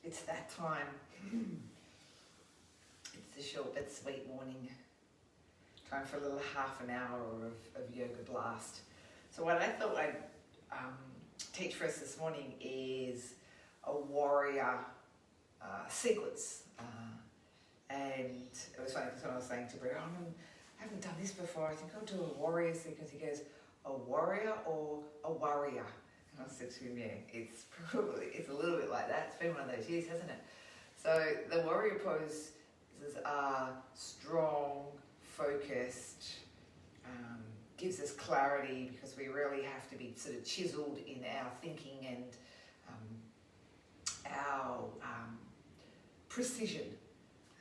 It's that time. It's the short but sweet morning. Time for a little half an hour of yoga blast. So what I thought I'd teach for us this morning is a warrior sequence. And it was funny because when I was saying to Brie, I haven't done this before, I think I'll do a warrior sequence. He goes, a warrior or a warrior? And I said to him, yeah, it's a little bit like that. It's been one of those years, hasn't it? So the warrior pose is strong, focused, gives us clarity because we really have to be sort of chiseled in our thinking and our precision.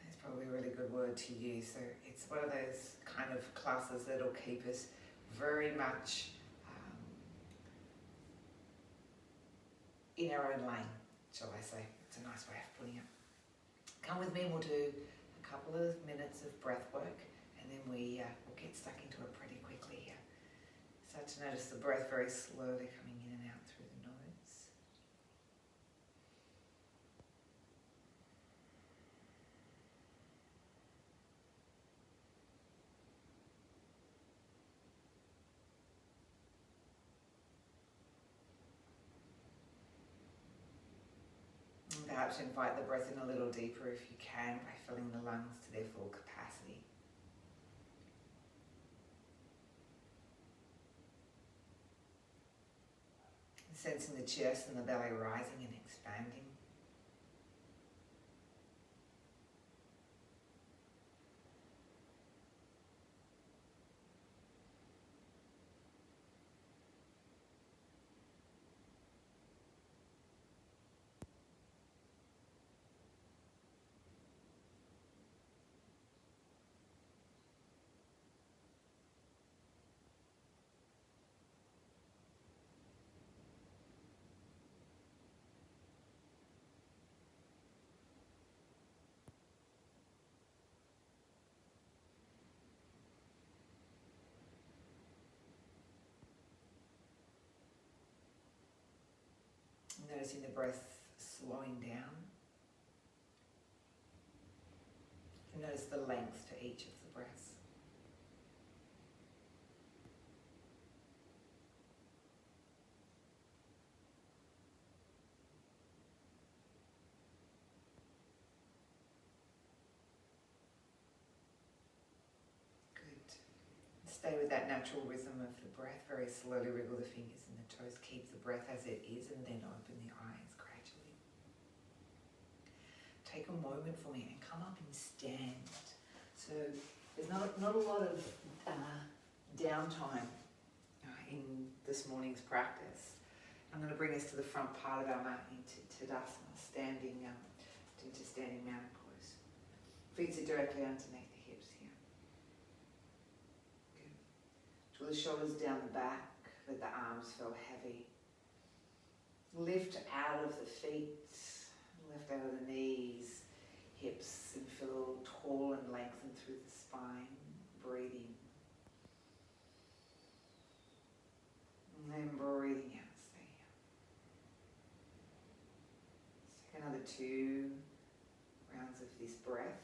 That's probably a really good word to use. So it's one of those kind of classes that'll keep us very much in our own lane, shall I say. It's a nice way of putting it. Come with me and we'll do a couple of minutes of breath work and then we'll get stuck into it pretty quickly here. Start to notice the breath very slowly coming in and out through the nose. And perhaps invite the breath in a little deeper if you can by filling the lungs to their full capacity. Sensing the chest and the belly rising and expanding. Noticing the breath slowing down. And notice the length to each of the breaths. Good. Stay with that natural rhythm of the breath. Very slowly wriggle the fingers and the toes. Keep the breath as it is and then open the eyes gradually. Take a moment for me and come up and stand. So there's not a lot of downtime in this morning's practice. I'm going to bring us to the front part of our mat into Tadasana, standing mountain pose. Feet are directly underneath the hips here. Good. Draw the shoulders down the back, let the arms feel heavy. Lift out of the feet, lift out of the knees, hips, and feel tall and lengthened through the spine. Breathing. And then breathing out. Stay here. Let's take another 2 rounds of this breath.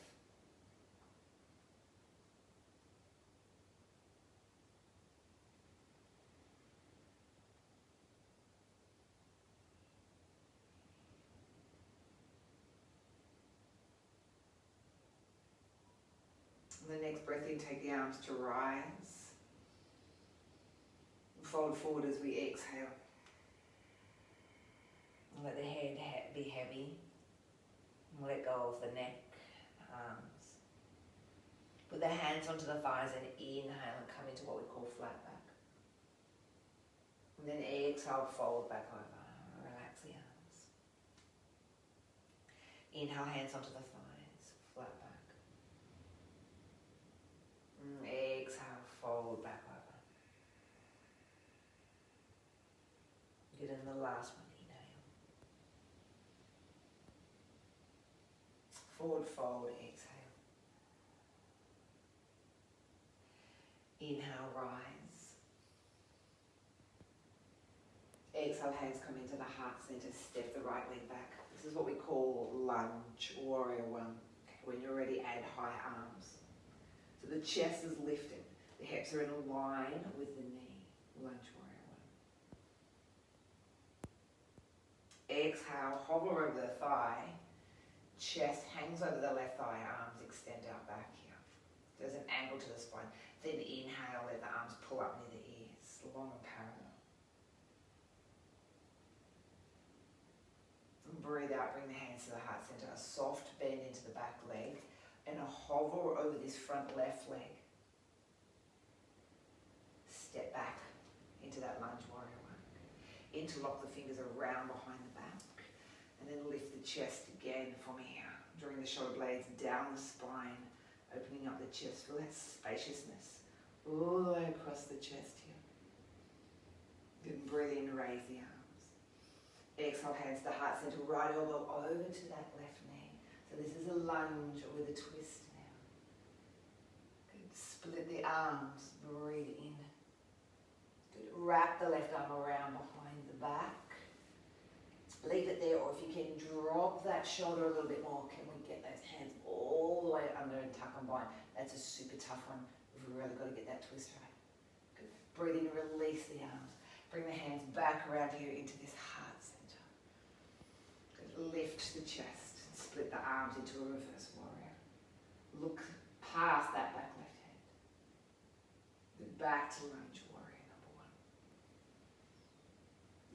The next breath in, take the arms to rise. Fold forward as we exhale. Let the head be heavy. Let go of the neck, arms. Put the hands onto the thighs and inhale and come into what we call flat back. And then exhale, fold back over. Relax the arms. Inhale, hands onto the thighs, flat back. Exhale, fold back over. Good, and the last one, inhale. Forward fold, exhale. Inhale, rise. Exhale, hands come into the heart center, step the right leg back, the This is what we call lunge, warrior one. Okay, when you're ready, add high arms. So the chest is lifted. The hips are in a line with the knee. Lunge, warrior one. Exhale, hover over the thigh. Chest hangs over the left thigh, arms extend out back here. There's an angle to the spine. Then inhale, let the arms pull up near the ears, long and parallel. And breathe out, bring the hands to the heart center. A soft bend into the back leg and a hover over this front left leg. Step back into that lunge, warrior one. Interlock the fingers around behind the back. And then lift the chest again from here. Drawing the shoulder blades down the spine, opening up the chest. Feel that spaciousness all the way across the chest here. Good, breathe in, raise the arms. Exhale, hands to heart center, right elbow over to that left knee. So this is a lunge with a twist now. Good, split the arms, breathe in. Good, wrap the left arm around behind the back. Leave it there, or if you can, drop that shoulder a little bit more. Can we get those hands all the way under and tuck and bind? That's a super tough one. We've really got to get that twist right. Good. Breathe in, release the arms. Bring the hands back around here into this heart center. Good. Lift the chest and split the arms into a reverse warrior. Look past that back left hand. Good. Back to lunge warrior.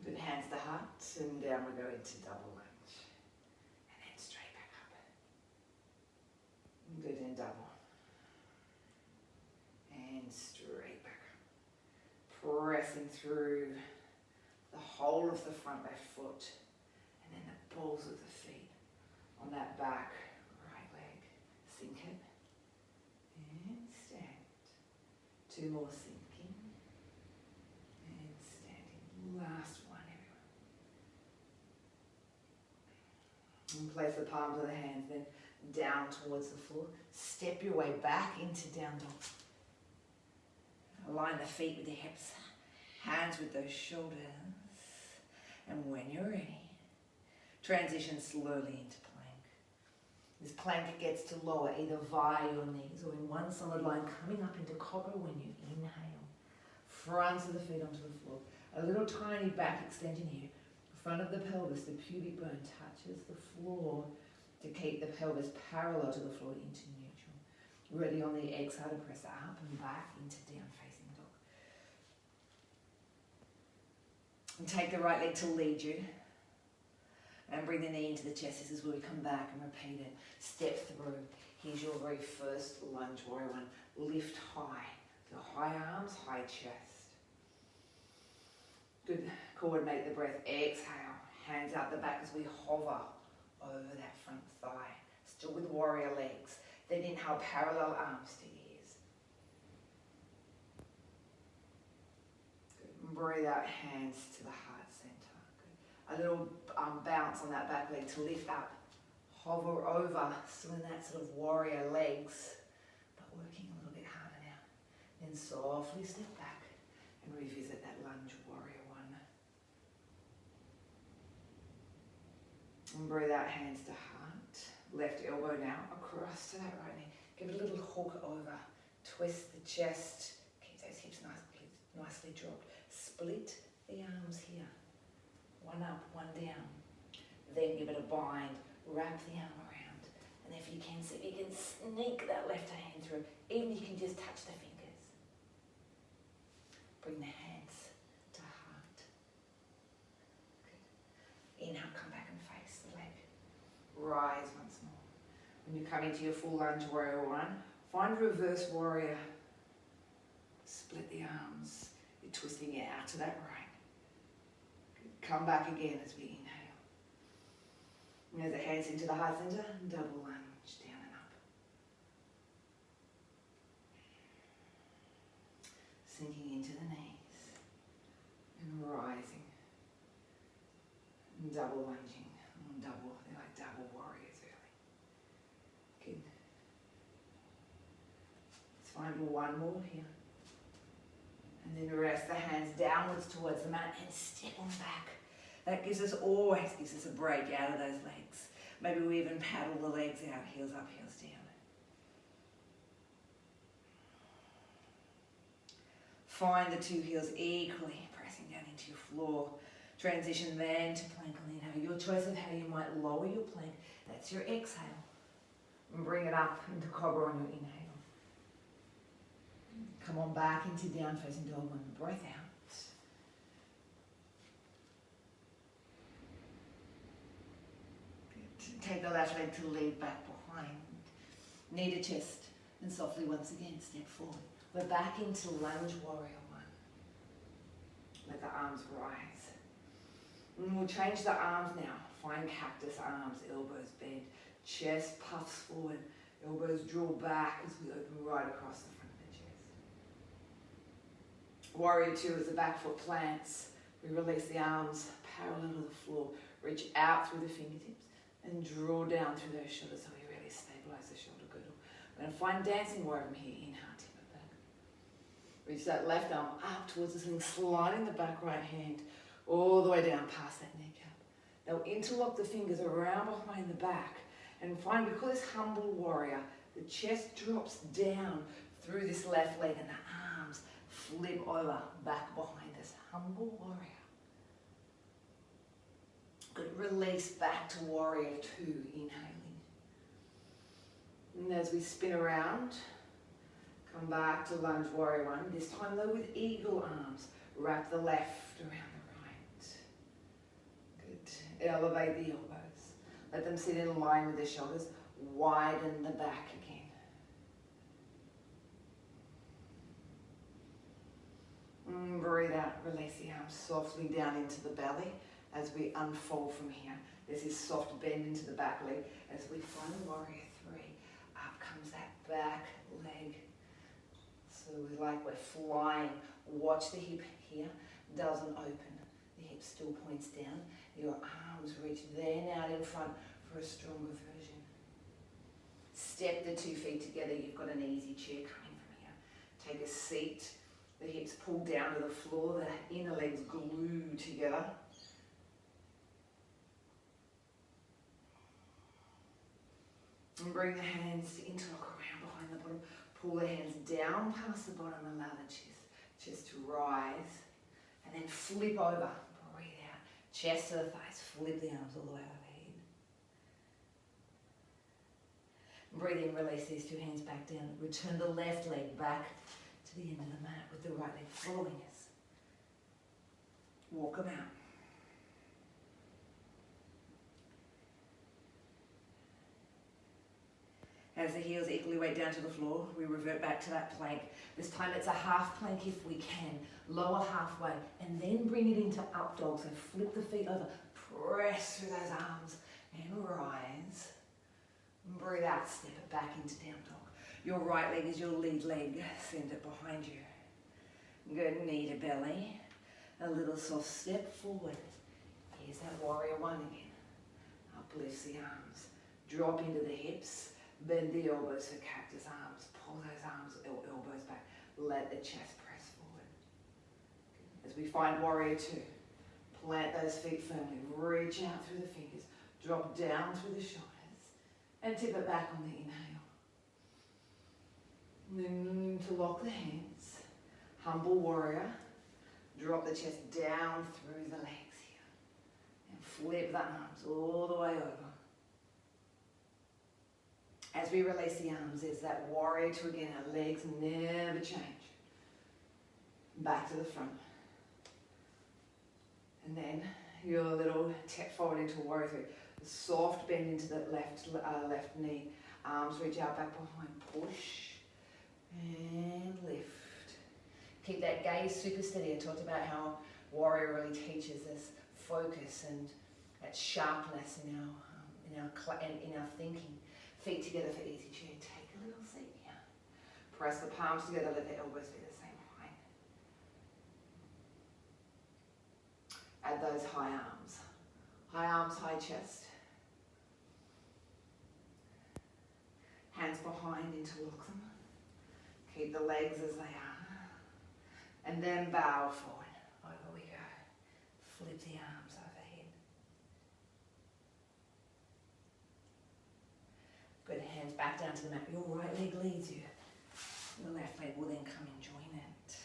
Good, hands to heart, and down we go into double lunge. And then straight back up. Good, and double. And straight back up. Pressing through the whole of the front left foot, and then the balls of the feet on that back right leg. Sink it, and stand. Two more sinking, and standing. Last one. And place the palms of the hands then down towards the floor. Step your way back into down dog. Align the feet with the hips, hands with those shoulders. And when you're ready, transition slowly into plank. This plank gets to lower either via your knees or in one solid line, coming up into cobra when you inhale. Fronts of the feet onto the floor. A little tiny back extension here. Front of the pelvis, the pubic bone touches the floor to keep the pelvis parallel to the floor into neutral. Ready on the exhale to press up and back into down facing dog. And take the right leg to lead you. And bring the knee into the chest. This is where we come back and repeat it. Step through. Here's your very first lunge, warrior one. Lift high. So high arms, high chest. Good. Coordinate the breath. Exhale. Hands out the back as we hover over that front thigh. Still with warrior legs. Then inhale, parallel arms to ears. Good. Breathe out, hands to the heart center. Good. A little bounce on that back leg to lift up. Hover over, still in that sort of warrior legs, but working a little bit harder now. Then softly step back and revisit that lunge, warrior one. And breathe out, hands to heart. Left elbow now across to that right knee. Give it a little hook over. Twist the chest. Keep those hips nicely dropped. Split the arms here. One up, one down. Then give it a bind. Wrap the arm around. And if you can, see if you can sneak that left hand through. Even if you can just touch the fingers. Bring the hands to heart. Good. Inhale, come back and face the leg. Rise once more. When you come into your full lunge, warrior one, find reverse warrior. Split the arms. You're twisting it out to that right. Good. Come back again as we inhale. And as the hands into the heart center, double lunge, down and up. Sinking into the knees. And rising. And double lunging. And double, they're like double warriors really. Good. Let's find one more here. And then rest the hands downwards towards the mat and step on back. That always gives us a break out of those legs. Maybe we even paddle the legs out, heels up, heels down. Find the two heels equally pressing down into your floor. Transition then to plank on the inhale. Your choice of how you might lower your plank. That's your exhale. And bring it up into cobra on your inhale. Come on back into down facing dog on the breath out. Good. Take the left leg to lead back behind. Knee to chest. And softly once again step forward. We're back into lunge warrior one. Let the arms rise. And we'll change the arms now. Find cactus arms, elbows bend, chest puffs forward, elbows draw back as we open right across the front of the chest. Warrior two as the back foot plants. We release the arms parallel to the floor. Reach out through the fingertips and draw down through those shoulders so we really stabilize the shoulder girdle. We're going to find dancing warrior from here. Inhale, tip it back. Reach that left arm up towards the ceiling, sliding the back right hand all the way down past that kneecap. Now interlock the fingers around behind the back and find, we call this humble warrior, the chest drops down through this left leg and the arms flip over back behind us. Humble warrior. Good. Release back to warrior two, inhaling. And as we spin around, come back to lunge warrior one. This time though with eagle arms. Wrap the left around the right. Good. Elevate the elbows. Let them sit in line with the shoulders. Widen the back again. Breathe out. Release the arms softly down into the belly as we unfold from here. There's this soft bend into the back leg. As we find warrior three, up comes that back leg. So we're flying. Watch the hip here. Doesn't open. The hip still points down. Your arms reach then out in front for a stronger version. Step the 2 feet together. You've got an easy chair coming from here. Take a seat. The hips pull down to the floor. The inner legs glue together. And bring the hands to interlock around behind the bottom. Pull the hands down past the bottom. Allow the chest to rise. And then flip over. Breathe out. Chest to the thighs. Flip the arms all the way overhead. Breathe in. Release these two hands back down. Return the left leg back to the end of the mat with the right leg following us. Walk them out. As the heels equally weight down to the floor, we revert back to that plank. This time it's a half plank if we can. Lower halfway and then bring it into up dog. So flip the feet over, press through those arms and rise. And breathe out, step it back into down dog. Your right leg is your lead leg, send it behind you. Good, knee to belly. A little soft step forward. Here's that warrior one again. Uplifts the arms. Drop into the hips. Bend the elbows for cactus arms. Pull those arms, elbows back. Let the chest press forward. As we find warrior two, plant those feet firmly. Reach out through the fingers. Drop down through the shoulders. And tip it back on the inhale. And then interlock the hands. Humble warrior. Drop the chest down through the legs here. And flip the arms all the way over. As we release the arms, there's that warrior two again. Our legs never change. Back to the front. And then your little tap forward into warrior three. Soft bend into the left knee. Arms reach out back behind. Push and lift. Keep that gaze super steady. I talked about how warrior really teaches us focus and that sharpness in our thinking. Feet together for easy chair. Take a little seat here. Press the palms together. Let the elbows be the same height. Add those high arms. High arms, high chest. Hands behind, interlock them. Keep the legs as they are. And then bow forward. Over we go. Flip the arms overhead. back down to the mat. Your right leg leads you. The left leg will then come and join it.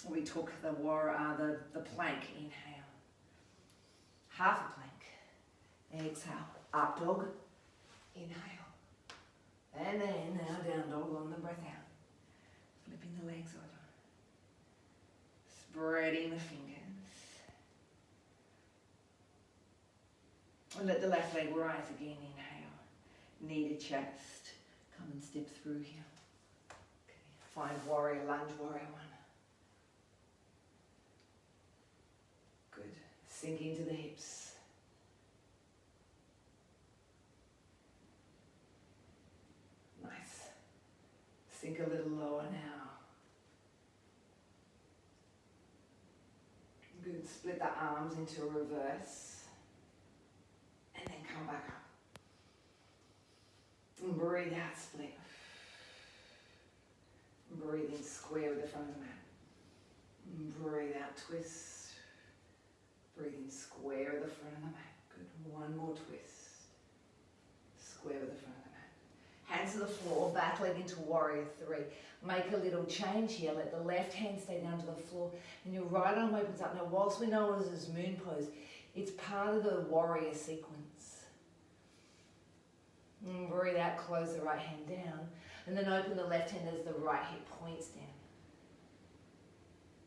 We took the plank. Inhale. Half a plank. Exhale. Up dog. Inhale. And then now down dog on the breath out. Flipping the legs over. Spreading the fingers. And let the left leg rise again. Inhale. Knee to chest. Come and step through here. Okay. Find warrior lunge, warrior one. Good. Sink into the hips. Nice. Sink a little lower now. Good. Split the arms into a reverse. And then come back up. And breathe out, split. Breathe in, square with the front of the mat. And breathe out, twist. Breathe in, square with the front of the mat. Good. One more twist. Square with the front of the mat. Hands to the floor, back leg into warrior three. Make a little change here. Let the left hand stay down to the floor and your right arm opens up. Now, whilst we know it as moon pose, it's part of the warrior sequence. And breathe out, close the right hand down, and then open the left hand as the right hip points down.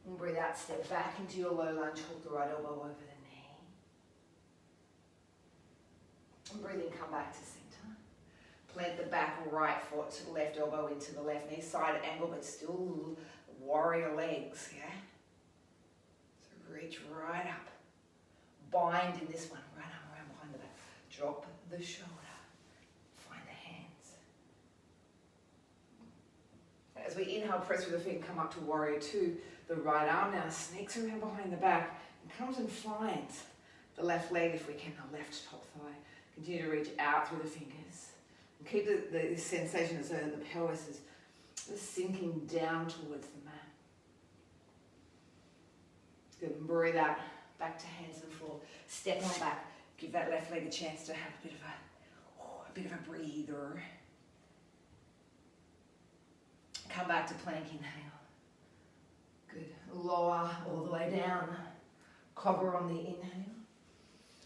And breathe out, step back into your low lunge, hook the right elbow over the knee. And breathe in, come back to center. Plant the back right foot to the left elbow into the left knee, side angle, but still warrior legs, yeah? So reach right up. Bind in this one, right arm around behind the back. Drop the shoulder. Find the hands. As we inhale, press with the feet and come up to warrior two. The right arm now sneaks around behind the back and comes and finds the left leg, if we can, the left top thigh. Continue to reach out through the fingers. And keep the sensation as though the pelvis is sinking down towards the mat. Good, and breathe out. Back to hands on the floor. Step on back. Give that left leg a chance to have a bit of a breather. Come back to plank, inhale. Good. Lower all the way down. Cobra on the inhale.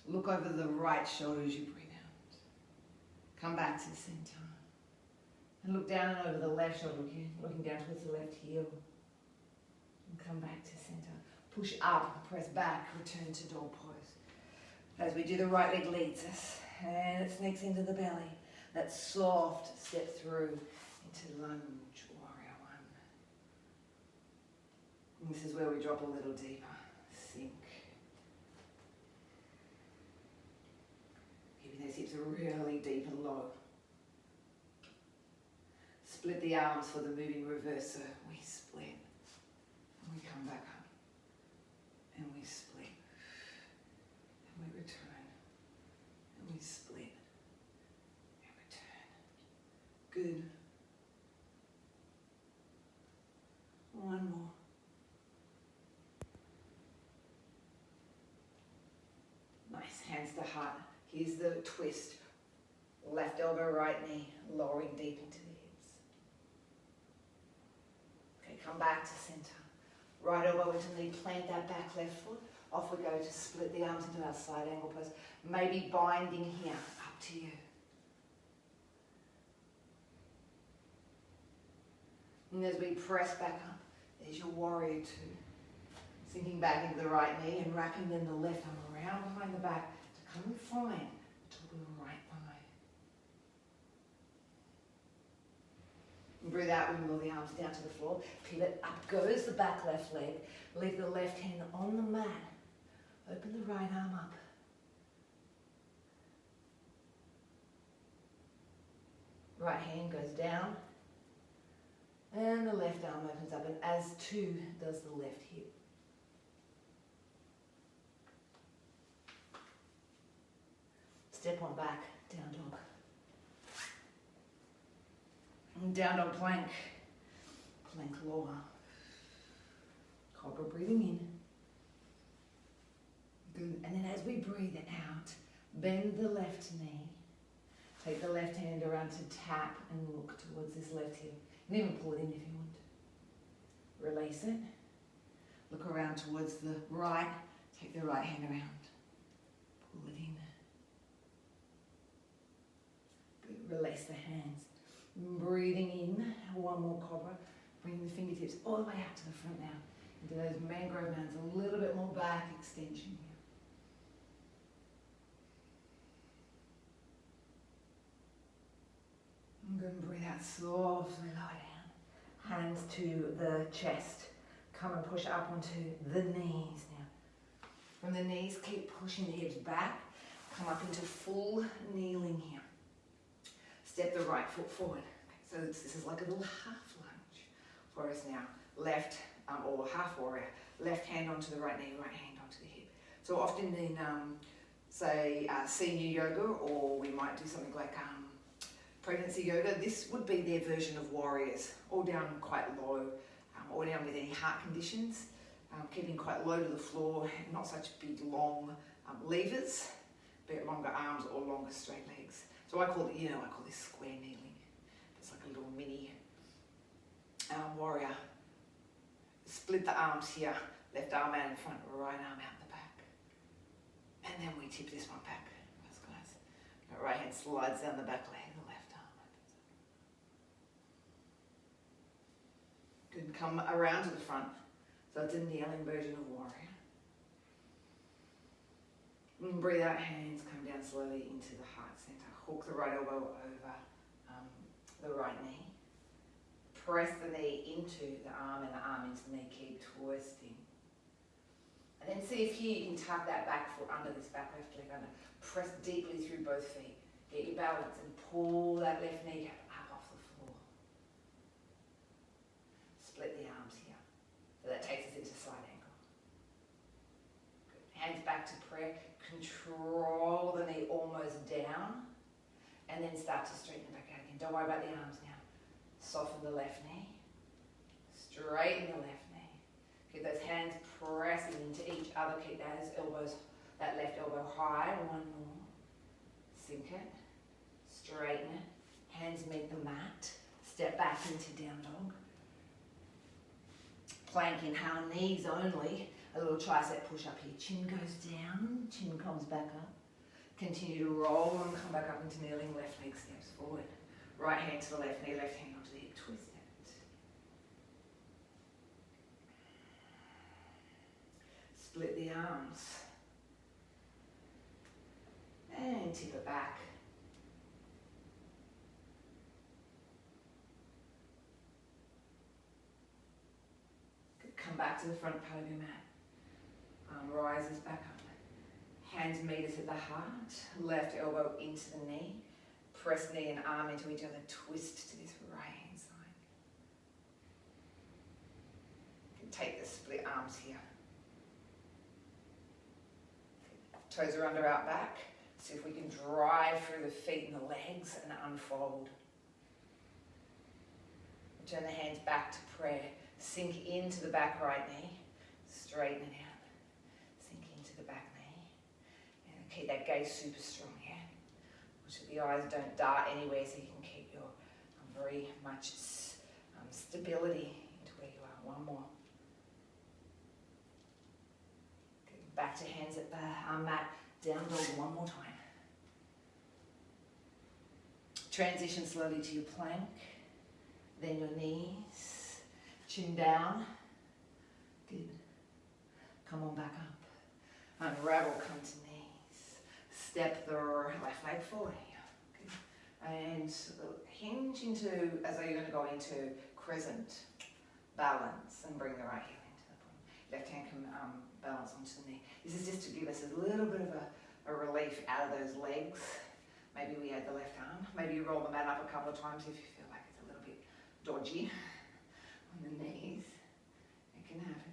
Look over the right shoulder as you breathe out. Come back to the center. And look down and over the left shoulder, looking down towards the left heel. And come back to center. Push up, press back, return to dog pose. As we do, the right leg leads us, and it sneaks into the belly. That soft step through into lunge, warrior one. And this is where we drop a little deeper, sink. Keeping those hips really deep and low. Split the arms for the moving reverser. We split, and we come back up. And we split, and we return, and we split, and return. Good. One more. Nice, hands to heart. Here's the twist. Left elbow, right knee, lowering deep into the hips. Okay, come back to center. Right elbow into the knee, plant that back left foot. Off we go to split the arms into our side angle pose. Maybe binding here, up to you. And as we press back up, there's your warrior two. Sinking back into the right knee and wrapping then the left arm around behind the back to come and find the top of the right thigh. And breathe out, we move the arms down to the floor. Pivot, up goes the back left leg. Leave the left hand on the mat. Open the right arm up. Right hand goes down. And the left arm opens up. And as two does the left hip. Step on back, down dog. And down dog plank. Plank lower. Cobra breathing in. Good. And then as we breathe out, bend the left knee. take the left hand around to tap and look towards this left hip. And even pull it in if you want. Release it. Look around towards the right. Take the right hand around. Pull it in. Good. Release the hands. Breathing in. One more cobra. Bring the fingertips all the way out to the front now. Into those mangrove mounds. A little bit more back extension here. I'm going to breathe out softly, lie down. Hands to the chest. Come and push up onto the knees now. From the knees, keep pushing the hips back. Come up into full kneeling here. Step the right foot forward. Okay, so this is like a little half lunge for us now. Left, or half warrior. Left hand onto the right knee, right hand onto the hip. So often in, say, senior yoga, or we might do something like pregnancy yoga, this would be their version of warriors, all down quite low, or down with any heart conditions, keeping quite low to the floor, not such big long levers, but longer arms or longer straight legs. So I call it, I call this square kneeling. It's like a little mini warrior. Split the arms here, left arm out in front, right arm out the back. And then we tip this one back, those guys. The right hand slides down the back leg. Good, come around to the front. So it's a kneeling version of warrior. And breathe out, hands come down slowly into the heart center. Hook the right elbow over the right knee. Press the knee into the arm and the arm into the knee. Keep twisting. And then see if here you can tuck that back foot under this back left leg under. Press deeply through both feet. Get your balance and pull that left knee up off the floor. Split the arms here. So that takes us into side angle. Good. Hands back to prayer. Control the knee almost down. And then start to straighten it back out again. Don't worry about the arms now. Soften the left knee. Straighten the left knee. Keep those hands pressing into each other. Keep those elbows, that left elbow high. One more. Sink it. Straighten it. Hands meet the mat. Step back into down dog. Plank, inhale, knees only. A little tricep push up here. Chin goes down, chin comes back up. Continue to roll and come back up into kneeling. Left leg steps forward. Right hand to the left knee, left hand onto the hip. Twist it. Split the arms. And tip it back. Come back to the front part of your mat. Arm rises back up. Hands meet us at the heart. Left elbow into the knee. Press knee and arm into each other. Twist to this right hand side. You can take the split arms here. Toes are under our back. See if we can drive through the feet and the legs and unfold. Turn the hands back to prayer. Sink into the back right knee. Straighten it out. Sink into the back knee. And keep that gaze super strong, yeah? Make sure the eyes don't dart anywhere so you can keep your very much stability into where you are. One more. Good. Back to hands at the mat. Down dog one more time. Transition slowly to your plank. Then your knees. Chin down. Good. Come on back up. Unravel, come to knees. Step the left leg forward here. Good. And hinge into, as though you're going to go into crescent balance and bring the right heel into the bottom. Left hand can balance onto the knee. This is just to give us a little bit of a relief out of those legs. Maybe we add the left arm. Maybe you roll the mat up a couple of times if you feel like it's a little bit dodgy on the knees. It can happen.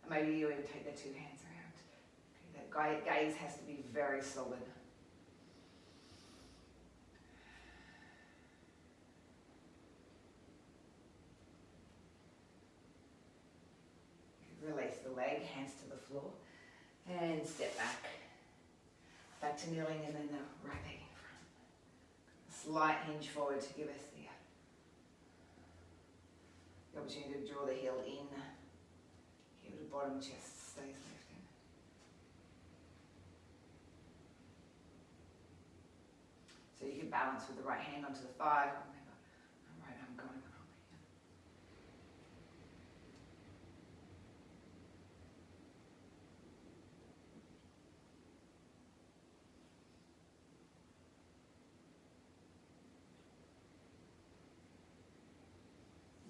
And maybe you even take the two hands around. Okay, that gaze has to be very solid. Release the leg, hands to the floor, and step back. Back to to kneeling and then the right leg in front. Slight hinge forward to give us the opportunity to draw the heel in. Heel to bottom, chest stays lifted. So you can balance with the right hand onto the thigh. Remember, right arm going on over here.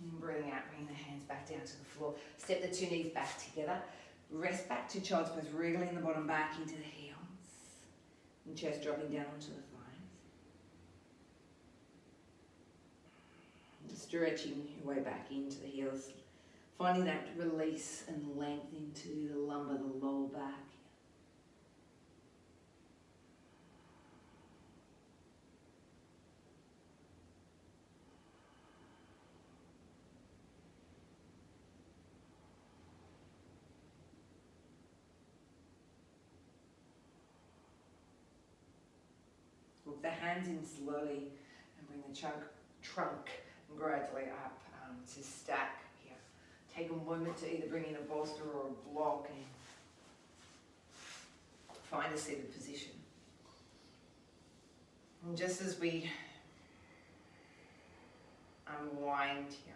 And breathing out, bringing the hands back down to the floor. Step the two knees back together. Rest back to child's pose, wriggling the bottom back into the heels. And chest dropping down onto the thighs. Stretching your way back into the heels, finding that release and length into the lumbar, the lower back. Look the hands in slowly and bring the trunk gradually up to stack here. Take a moment to either bring in a bolster or a block and find a seated position. And just as we unwind here,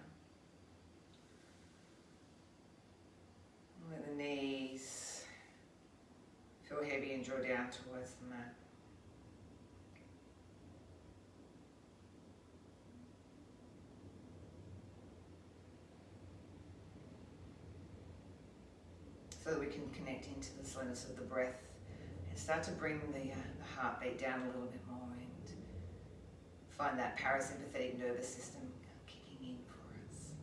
let the knees feel heavy and draw down towards the mat. So that we can connect into the slowness of the breath and start to bring the heartbeat down a little bit more and find that parasympathetic nervous system kicking in for us.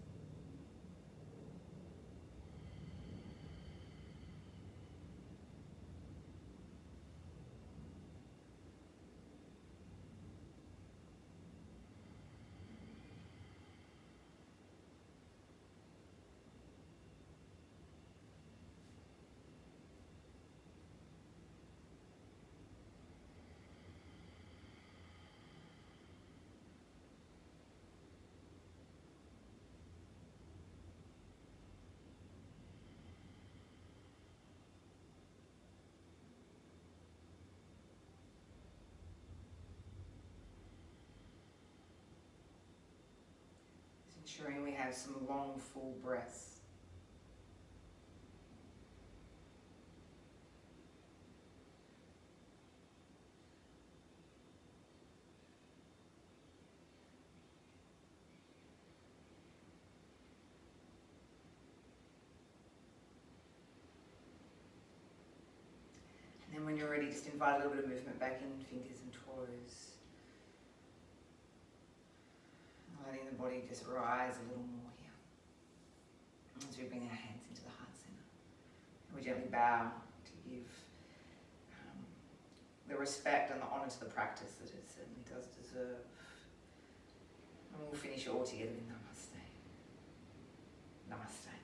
Ensuring we have some long, full breaths. And then when you're ready, just invite a little bit of movement back in fingers and toes. Letting the body just rise a little more here. As we bring our hands into the heart center. And we gently bow to give the respect and the honor to the practice that it certainly does deserve. And we'll finish all together in Namaste. Namaste.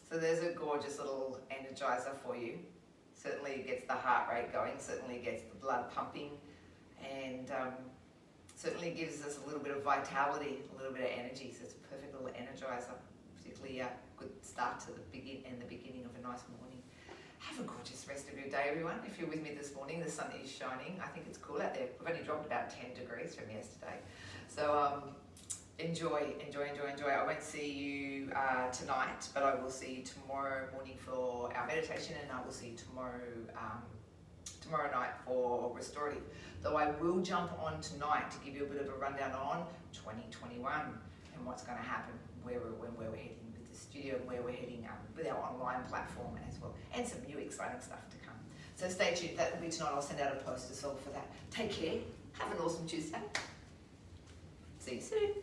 So there's a gorgeous little energizer for you. Certainly it gets the heart rate going, certainly gets the blood pumping, and certainly gives us a little bit of vitality, a little bit of energy. So it's a perfect little energizer, particularly a good start to the beginning of a nice morning. Have a gorgeous rest of your day, everyone. If you're with me this morning, the sun is shining. I think it's cool out there. We've only dropped about 10 degrees from yesterday. So enjoy. I won't see you tonight, but I will see you tomorrow morning for our meditation, and I will see you tomorrow night for restorative. Though I will jump on tonight to give you a bit of a rundown on 2021 and what's going to happen, where we're heading with the studio, and where we're heading with our online platform as well, and some new exciting stuff to come. So stay tuned. That will be tonight. I'll send out a post as well for that. Take care. Have an awesome Tuesday. See you soon.